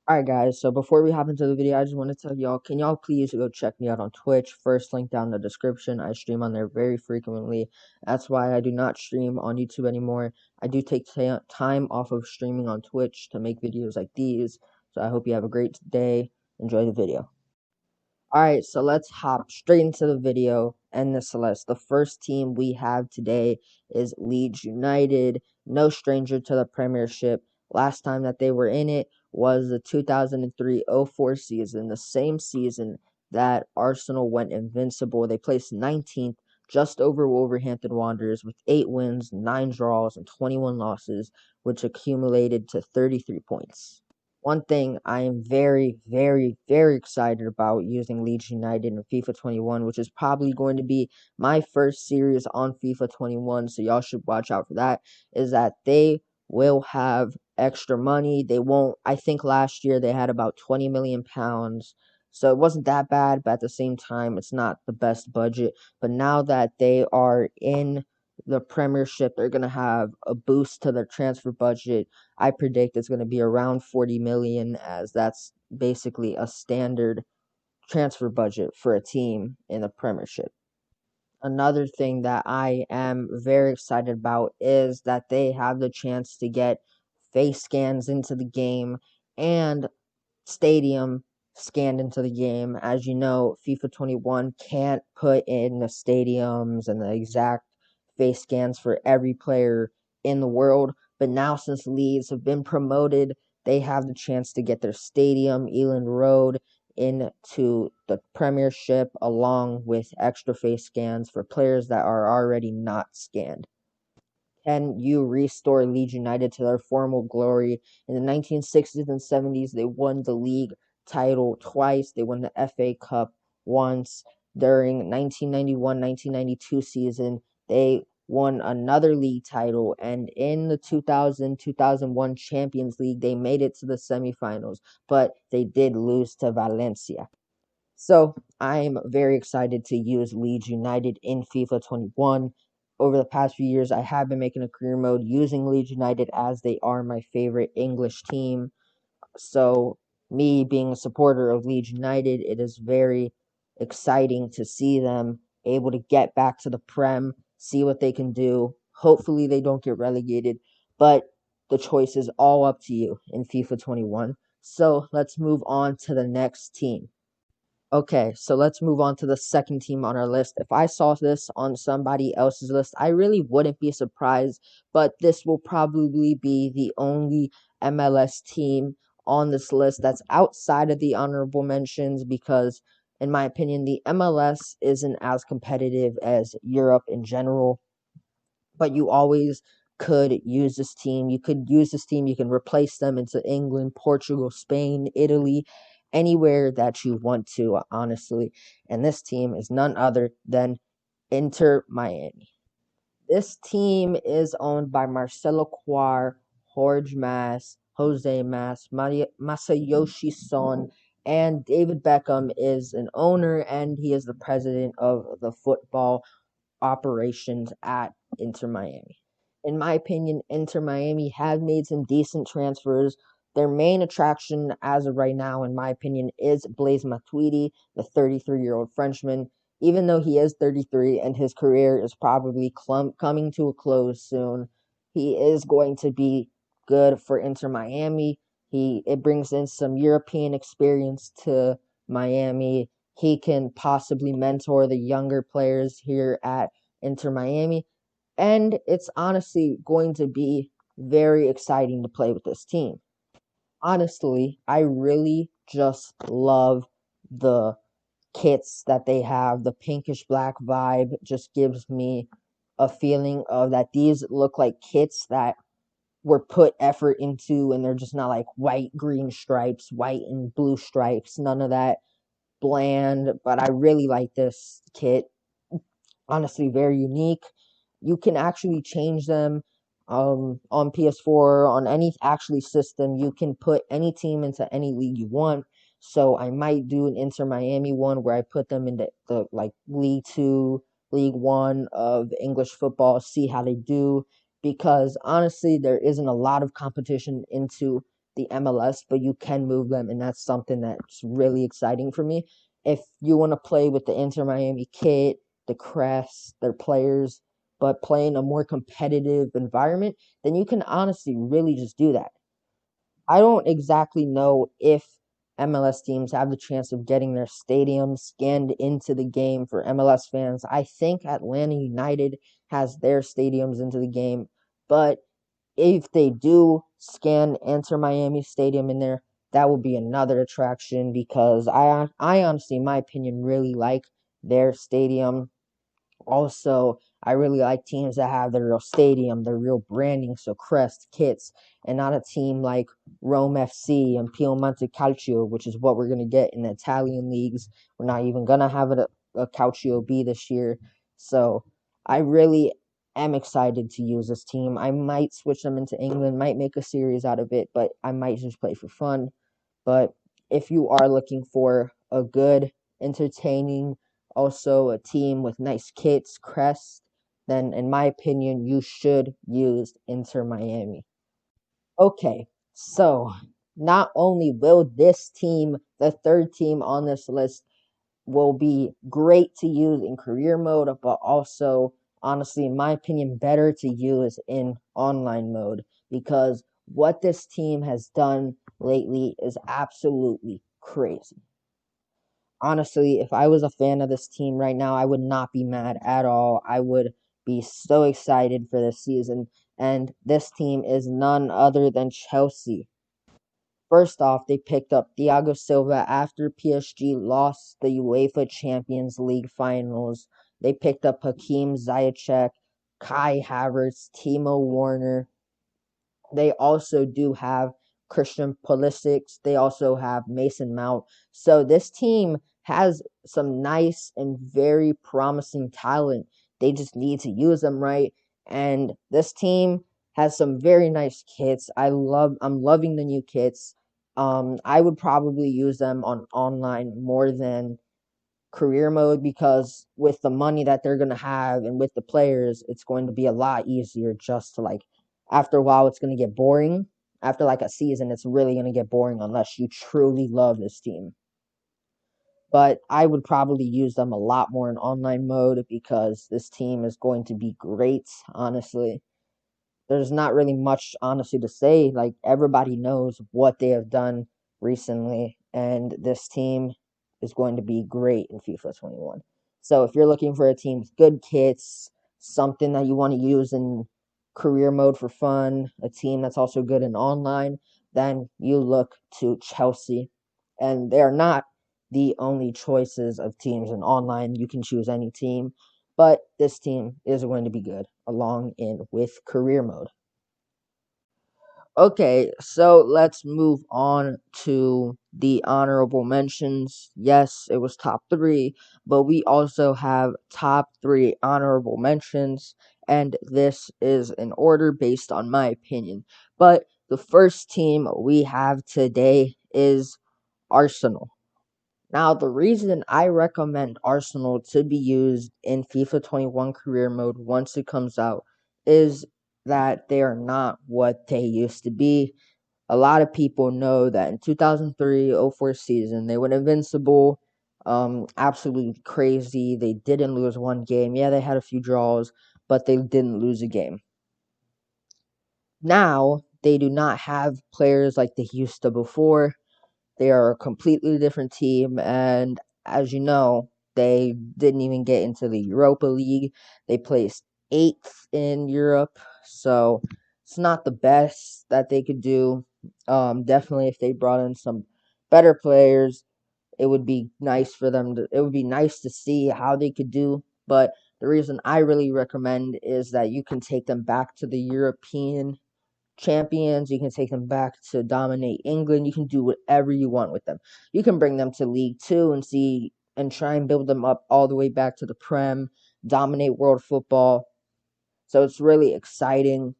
Alright guys, so before we hop into the video, I just want to tell y'all, can y'all please go check me out on Twitch? First link down in the description. I stream on there very frequently. That's why I do not stream on YouTube anymore. I do take time off of streaming on Twitch to make videos like these. So I hope you have a great day. Enjoy the video. Alright, so let's hop straight into the video and the Celeste. The first team we have today is Leeds United, no stranger to the Premiership. Last time that they were in it was the 2003-04 season, the same season that Arsenal went invincible. They placed 19th, just over Wolverhampton Wanderers with 8 wins, 9 draws, and 21 losses, which accumulated to 33 points. One thing I am very, very, very excited about using Leeds United in FIFA 21, which is probably going to be my first series on FIFA 21, so y'all should watch out for that, is that they will have extra money. They won't, I think last year they had about £20 million, so it wasn't that bad, but at the same time, it's not the best budget. But now that they are in the Premiership, they're going to have a boost to their transfer budget. I predict it's going to be around 40 million, as that's basically a standard transfer budget for a team in the Premiership. Another thing that I am very excited about is that they have the chance to get face scans into the game and stadium scanned into the game. As you know, FIFA 21 can't put in the stadiums and the exact face scans for every player in the world. But now, since Leeds have been promoted, they have the chance to get their stadium, Eland Road, into the Premiership, along with extra face scans for players that are already not scanned. Can you restore Leeds United to their former glory? In the 1960s and 70s, they won the league title twice. They won the FA Cup once. During 1991-1992 season, they won another league title, and in the 2000-2001 Champions League, they made it to the semifinals, but they did lose to Valencia. So I'm very excited to use Leeds United in FIFA 21. Over the past few years, I have been making a career mode using Leeds United, as they are my favorite English team. So me being a supporter of Leeds United, it is very exciting to see them able to get back to the Prem, see what they can do. Hopefully they don't get relegated, but the choice is all up to you in FIFA 21. So let's move on to the next team. Okay, so let's move on to the second team on our list. If I saw this on somebody else's list, I really wouldn't be surprised, but this will probably be the only MLS team on this list that's outside of the honorable mentions, because, in my opinion, the MLS isn't as competitive as Europe in general. But you always could use this team. You could use this team. You can replace them into England, Portugal, Spain, Italy, anywhere that you want to, honestly. And this team is none other than Inter Miami. This team is owned by Marcelo Cuar, Jorge Mas, Jose Mas, Masayoshi Son, and David Beckham is an owner, and he is the president of the football operations at Inter Miami. In my opinion, Inter Miami have made some decent transfers. Their main attraction as of right now, in my opinion, is Blaise Matuidi, the 33-year-old Frenchman. Even though he is 33 and his career is probably coming to a close soon, he is going to be good for Inter Miami. It brings in some European experience to Miami. He can possibly mentor the younger players here at Inter Miami, and it's honestly going to be very exciting to play with this team. Honestly, I really just love the kits that they have. The pinkish black vibe just gives me a feeling of that these look like kits that were put effort into, and they're just not like white, green stripes, white and blue stripes, none of that bland. But I really like this kit. Honestly, very unique. You can actually change them on PS4, on any actually system. You can put any team into any league you want. So I might do an Inter Miami one where I put them in the like League 2, League 1 of English football, see how they do. Because honestly, there isn't a lot of competition into the MLS, but you can move them, and that's something that's really exciting for me. If you want to play with the Inter Miami kit, the crest, their players, but play in a more competitive environment, then you can honestly really just do that. I don't exactly know if MLS teams have the chance of getting their stadium scanned into the game for MLS fans. I think Atlanta United has their stadiums into the game, but if they do scan Inter Miami Stadium in there, that will be another attraction because I honestly, in my opinion, really like their stadium. Also, I really like teams that have their real stadium, their real branding, so crest, kits, and not a team like Rome FC and Piemonte Calcio, which is what we're going to get in the Italian leagues. We're not even going to have a Calcio B this year. So I really am excited to use this team. I might switch them into England, might make a series out of it, but I might just play for fun. But if you are looking for a good, entertaining, also a team with nice kits, crest, then in my opinion, you should use Inter Miami. Okay, so not only will this team, the third team on this list, will be great to use in career mode, but also, honestly, in my opinion, better to use in online mode because what this team has done lately is absolutely crazy. Honestly, if I was a fan of this team right now, I would not be mad at all. I would be so excited for this season. And this team is none other than Chelsea. First off, they picked up Thiago Silva after PSG lost the UEFA Champions League finals. They picked up Hakeem Ziyech, Kai Havertz, Timo Werner. They also do have Christian Pulisic. They also have Mason Mount. So this team has some nice and very promising talent. They just need to use them right. And this team has some very nice kits. I'm loving the new kits. I would probably use them on online more than career mode because with the money that they're going to have and with the players, it's going to be a lot easier just to like, after a while, it's going to get boring. After like a season, it's really going to get boring unless you truly love this team. But I would probably use them a lot more in online mode because this team is going to be great, honestly. There's not really much honestly to say. Like everybody knows what they have done recently, and this team is going to be great in FIFA 21. So if you're looking for a team with good kits, something that you want to use in career mode for fun, a team that's also good in online, then you look to Chelsea. And they're not the only choices of teams in online. You can choose any team, but this team is going to be good along in with career mode. Okay, so let's move on to the honorable mentions. Yes, it was top three, but we also have top three honorable mentions, and this is in order based on my opinion. But the first team we have today is Arsenal. Now, the reason I recommend Arsenal to be used in FIFA 21 career mode once it comes out is that they are not what they used to be. A lot of people know that in 2003-04 season, they were invincible, absolutely crazy. They didn't lose one game. Yeah, they had a few draws, but they didn't lose a game. Now, they do not have players like they used to before. They are a completely different team, and as you know, they didn't even get into the Europa League. They placed eighth in Europe, so it's not the best that they could do. Definitely, if they brought in some better players, it would be nice for them to. It would be nice to see how they could do. But the reason I really recommend is that you can take them back to the European champions. You can take them back to dominate England. You can do whatever you want with them. You can bring them to League Two and see and try and build them up all the way back to the Prem, dominate world football. So it's really exciting.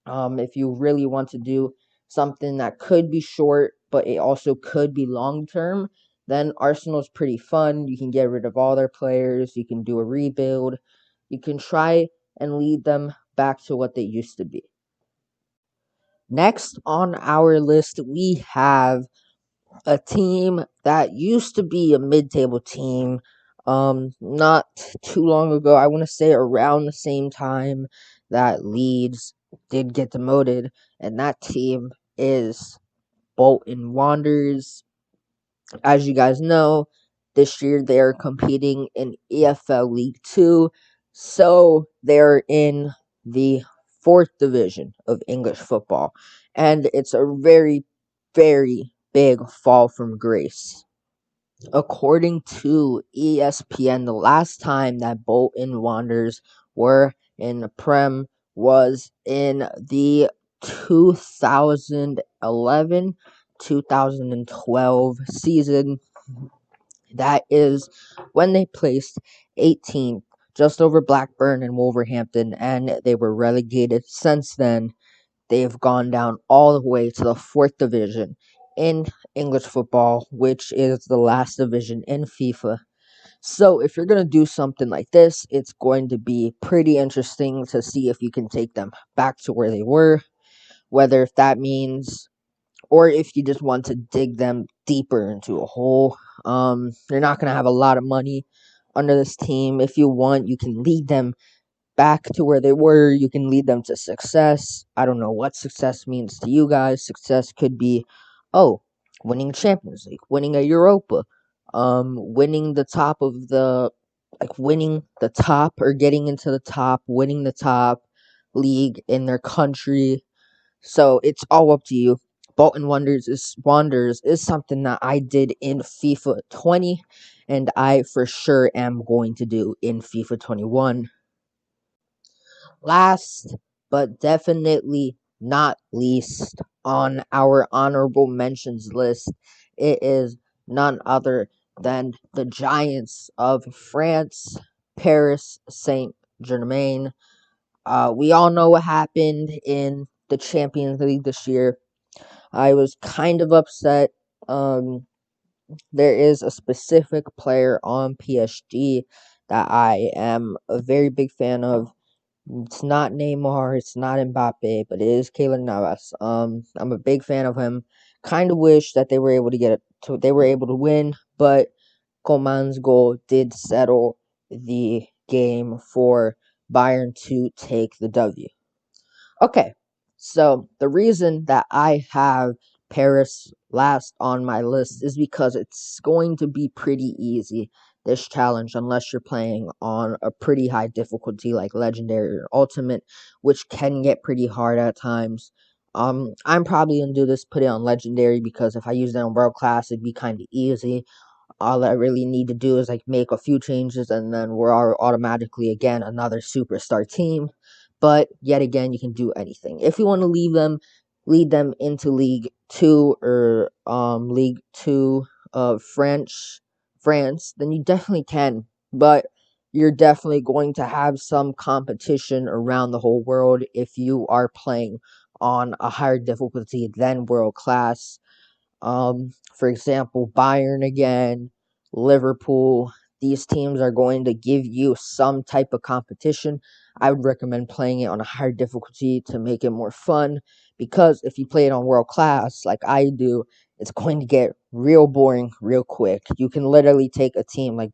If you really want to do something that could be short, but it also could be long term, then Arsenal's pretty fun. You can get rid of all their players. You can do a rebuild. You can try and lead them back to what they used to be. Next on our list, we have a team that used to be a mid-table team. Not too long ago, I want to say around the same time that Leeds did get demoted, and that team is Bolton Wanderers. As you guys know, this year they're competing in EFL League 2, so they're in the fourth division of English football, and it's a very, very big fall from grace. According to ESPN, the last time that Bolton Wanderers were in the Prem was in the 2011 2012 season. That is when they placed 18th, just over Blackburn and Wolverhampton, and they were relegated. Since then, they've gone down all the way to the fourth division in English football, which is the last division in FIFA. So, if you're going to do something like this, it's going to be pretty interesting to see if you can take them back to where they were, whether if that means or if you just want to dig them deeper into a hole. You're not going to have a lot of money under this team. If you want, you can lead them back to where they were. You can lead them to success. I don't know what success means to you guys. Success could be, oh, winning Champions League, winning a Europa, winning the top of the, like winning the top or getting into the top, winning the top league in their country. So it's all up to you. Bolton Wanderers is something that I did in FIFA 20, and I for sure am going to do in FIFA 21. Last but definitely not least on our honorable mentions list, it is none other than the Giants of France, Paris Saint Germain. We all know what happened in the Champions League this year. I was kind of upset. There is a specific player on PSG that I am a very big fan of. It's not Neymar, it's not Mbappe, but it is Keylor Navas. I'm a big fan of him. Kind of wish that they were able to they were able to win, but Coman's goal did settle the game for Bayern to take the W. Okay, so the reason that I have Paris last on my list is because it's going to be pretty easy, this challenge, unless you're playing on a pretty high difficulty like Legendary or Ultimate, which can get pretty hard at times. I'm probably going to do this, put it on Legendary, because if I use it on World Class, it'd be kind of easy. All I really need to do is like make a few changes, and then we're automatically again another superstar team. But yet again, you can do anything. If you want to lead them into League Two or League Two of France, then you definitely can. But you're definitely going to have some competition around the whole world if you are playing on a higher difficulty than world class. For example, Bayern again, Liverpool, these teams are going to give you some type of competition. I would recommend playing it on a higher difficulty to make it more fun, because if you play it on world class like I do, it's going to get real boring real quick. You can literally take a team like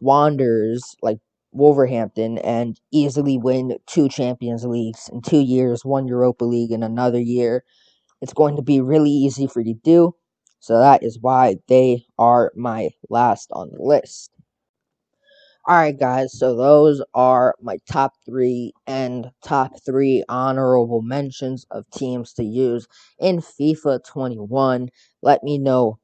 Wanderers, like Wolverhampton, and easily win 2 Champions Leagues in 2 years, 1 Europa League in another year. It's going to be really easy for you to do. So that is why they are my last on the list. Alright, guys, so those are my top 3 and top 3 honorable mentions of teams to use in FIFA 21. Let me know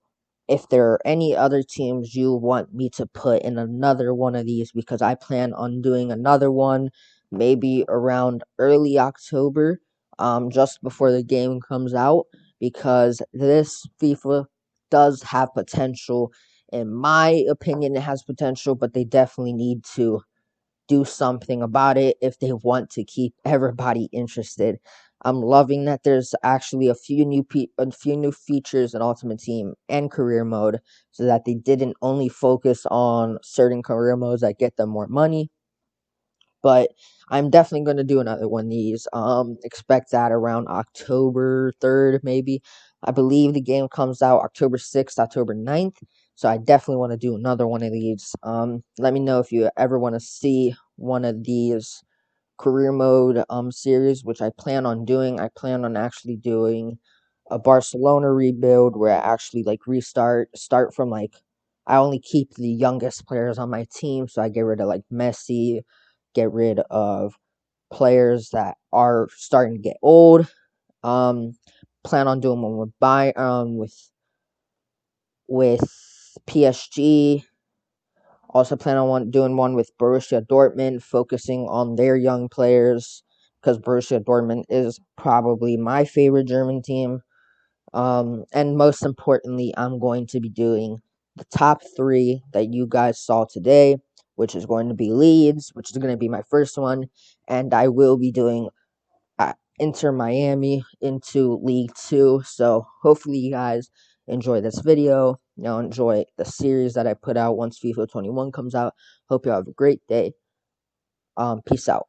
if there are any other teams you want me to put in another one of these, because I plan on doing another one maybe around early October, just before the game comes out, because this FIFA does have potential. In my opinion, it has potential, but they definitely need to do something about it if they want to keep everybody interested. I'm loving that there's actually a few new features in Ultimate Team and Career Mode, so that they didn't only focus on certain career modes that get them more money, But I'm definitely going to do another one of these. Expect that around October 3rd, maybe. I believe the game comes out October 6th, October 9th. So I definitely want to do another one of these. Let me know if you ever want to see one of these career mode series, which I plan on doing. I plan on actually doing a Barcelona rebuild where I actually like start from like I only keep the youngest players on my team, so I get rid of like Messi, get rid of players that are starting to get old. Um, Plan on doing one with PSG. Also plan on doing one with Borussia Dortmund, focusing on their young players, because Borussia Dortmund is probably my favorite German team. And most importantly, I'm going to be doing the top three that you guys saw today, which is going to be Leeds, which is going to be my first one, and I will be doing Inter Miami into League Two. So hopefully you guys enjoy this video. Enjoy the series that I put out once FIFA 21 comes out. Hope you have a great day. Peace out.